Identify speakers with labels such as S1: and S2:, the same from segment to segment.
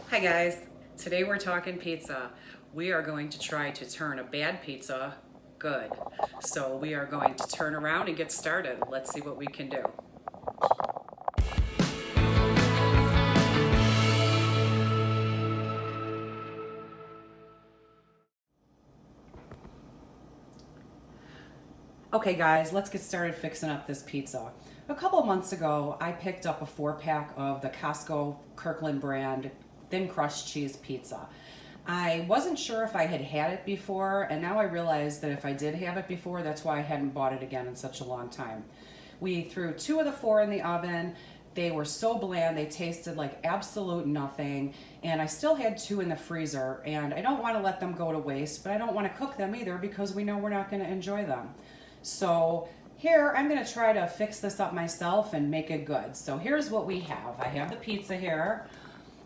S1: Hi guys, today we're talking pizza. We are going to try to turn a bad pizza good. So we are going to turn around and get started. Let's see what we can do. Okay guys, let's get started fixing up this pizza. A couple months ago, I picked up a 4-pack of the Costco Kirkland brand thin crust cheese pizza. I wasn't sure if I had had it before, and now I realize that if I did have it before, that's why I hadn't bought it again in such a long time. We threw 2 of the 4 in the oven. They were so bland, they tasted like absolute nothing, and I still had 2 in the freezer, and I don't want to let them go to waste, but I don't want to cook them either because we know we're not going to enjoy them. So here, I'm going to try to fix this up myself and make it good. So here's what we have. I have the pizza here.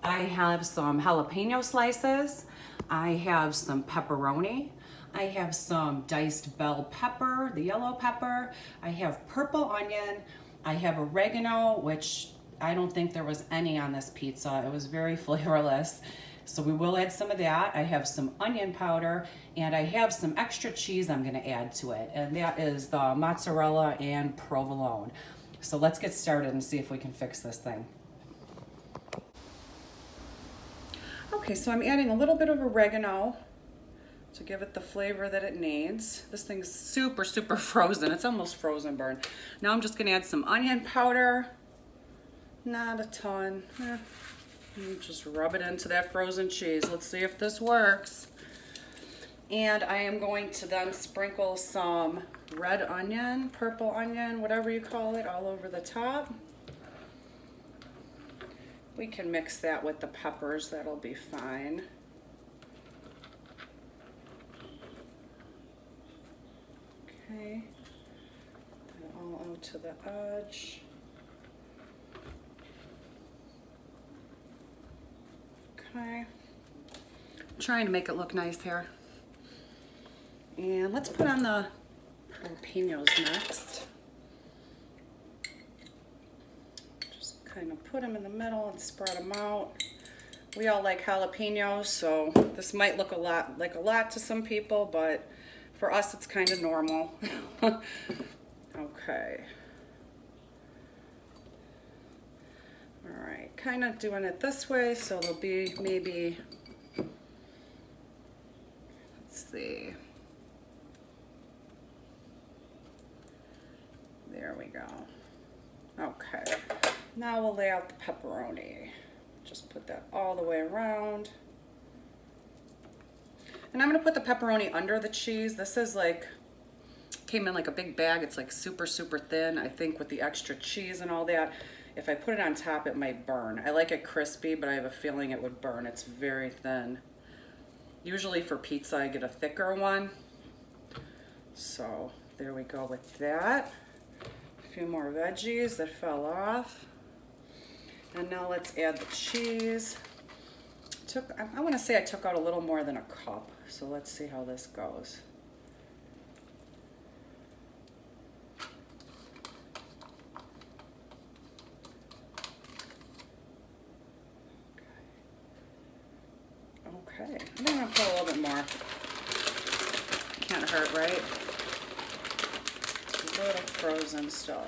S1: I have some jalapeno slices. I have some pepperoni. I have some diced bell pepper, the yellow pepper. I have purple onion. I have oregano, which I don't think there was any on this pizza. It was very flavorless. So we will add some of that. I have some onion powder, and I have some extra cheese I'm gonna add to it. And that is the mozzarella and provolone. So let's get started and see if we can fix this thing. Okay, so I'm adding a little bit of oregano to give it the flavor that it needs. This thing's super, super frozen. It's almost frozen burn. Now I'm just gonna add some onion powder. Not a ton. Just rub it into that frozen cheese. Let's see if this works. And I am going to then sprinkle some red onion, purple onion, whatever you call it, all over the top. We can mix that with the peppers, that'll be fine. Okay, that all out to the edge. Okay, trying to make it look nice here. And let's put on the jalapenos next. Just kind of put them in the middle and spread them out. We all like jalapenos, so this might look like a lot to some people, but for us it's kind of normal. Okay. All right, kind of doing it this way, so there'll be maybe, let's see. There we go. Okay, now we'll lay out the pepperoni. Just put that all the way around. And I'm gonna put the pepperoni under the cheese. This is like, came in like a big bag. It's like super, super thin. I think with the extra cheese and all that, if I put it on top, it might burn. I like it crispy, but I have a feeling it would burn. It's very thin. Usually for pizza, I get a thicker one. So there we go with that. A few more veggies that fell off. And now let's add the cheese. I want to say I took out a little more than a cup. So let's see how this goes. Okay, I'm gonna put a little bit more. Can't hurt, right? A little frozen still.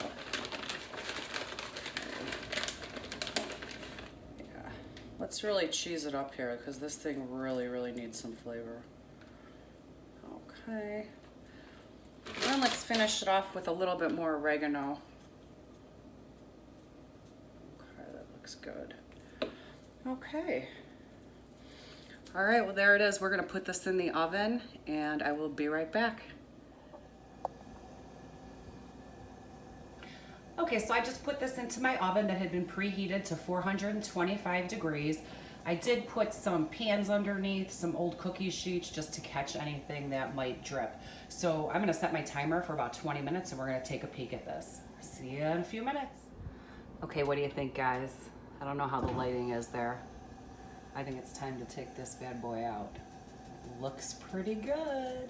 S1: Yeah, let's really cheese it up here because this thing really, really needs some flavor. Okay, and then let's finish it off with a little bit more oregano. Okay, that looks good. Okay. All right, well there it is. We're gonna put this in the oven and I will be right back. Okay, so I just put this into my oven that had been preheated to 425 degrees. I did put some pans underneath, some old cookie sheets just to catch anything that might drip. So I'm gonna set my timer for about 20 minutes and we're gonna take a peek at this. See you in a few minutes. Okay, what do you think, guys? I don't know how the lighting is there. I think it's time to take this bad boy out. Looks pretty good.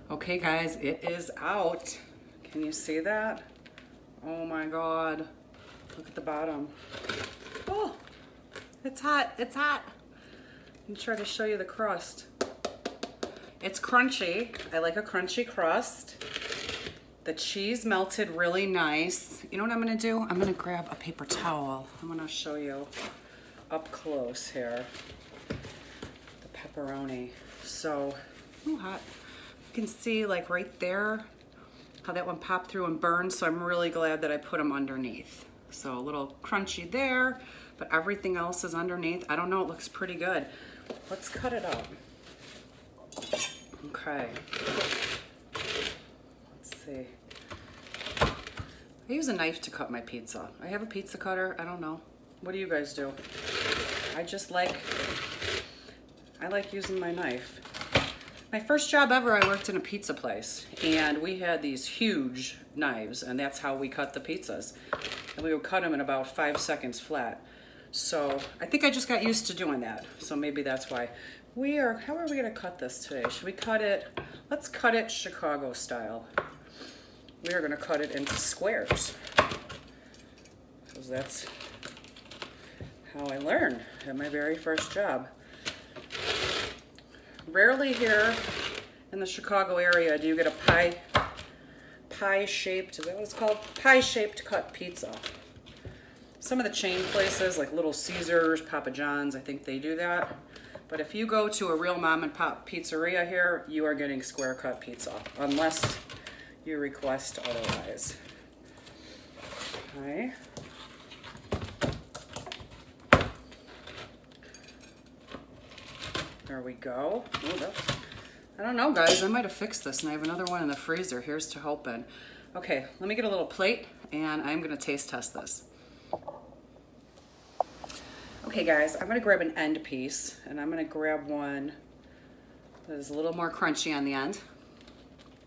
S1: Okay guys, it is out. Can you see that? Oh my God. Look at the bottom. Oh, it's hot, it's hot. Let me try to show you the crust. It's crunchy. I like a crunchy crust. The cheese melted really nice. You know what I'm gonna do? I'm gonna grab a paper towel. I'm gonna show you up close here the pepperoni. So, ooh, hot. You can see like right there how that one popped through and burned, so I'm really glad that I put them underneath. So a little crunchy there, but everything else is underneath. I don't know, it looks pretty good. Let's cut it up. Okay. Let's see. I use a knife to cut my pizza. I have a pizza cutter, I don't know. What do you guys do? I like using my knife. My first job ever, I worked in a pizza place, and we had these huge knives, and that's how we cut the pizzas. And we would cut them in about 5 seconds flat. So I think I just got used to doing that. So maybe that's why. How are we gonna cut this today? Should we cut it, let's cut it Chicago style. We are gonna cut it into squares, because that's how I learned at my very first job. Rarely here in the Chicago area do you get a pie-shaped, is that what it's called? Pie-shaped cut pizza. Some of the chain places like Little Caesars, Papa John's, I think they do that. But if you go to a real mom and pop pizzeria here, you are getting square cut pizza, unless you request otherwise. Okay. There we go. Ooh, I don't know, guys. I might have fixed this, and I have another one in the freezer. Here's to hoping. Okay, let me get a little plate, and I'm going to taste test this. Okay, guys, I'm going to grab an end piece, and I'm going to grab one that is a little more crunchy on the end.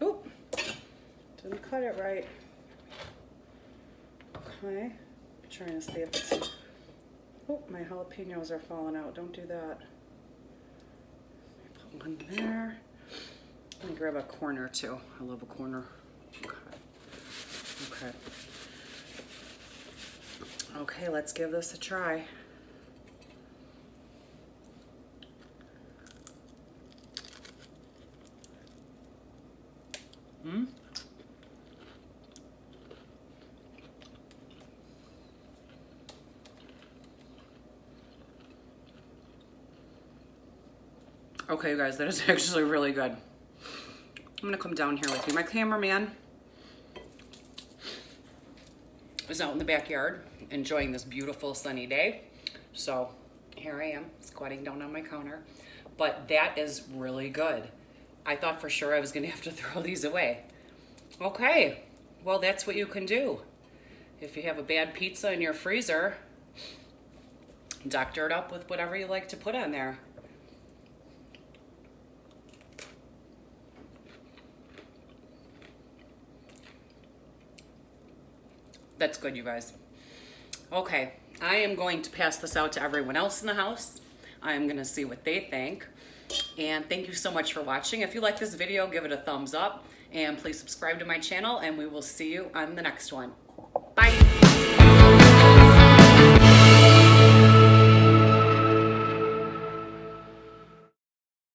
S1: Oop, didn't cut it right. Okay, I'm trying to see if it's... Oh, my jalapenos are falling out. Don't do that. One there. Let me grab a corner too. I love a corner. Okay. Okay. Okay, let's give this a try. Okay, you guys, that is actually really good. I'm gonna come down here with you. My cameraman is out in the backyard enjoying this beautiful sunny day. So here I am squatting down on my counter. But that is really good. I thought for sure I was gonna have to throw these away. Okay, well that's what you can do. If you have a bad pizza in your freezer, doctor it up with whatever you like to put on there. That's good, you guys. Okay, I am going to pass this out to everyone else in the house. I'm gonna see what they think. And thank you so much for watching. If you like this video, give it a thumbs up and please subscribe to my channel and we will see you on the next one.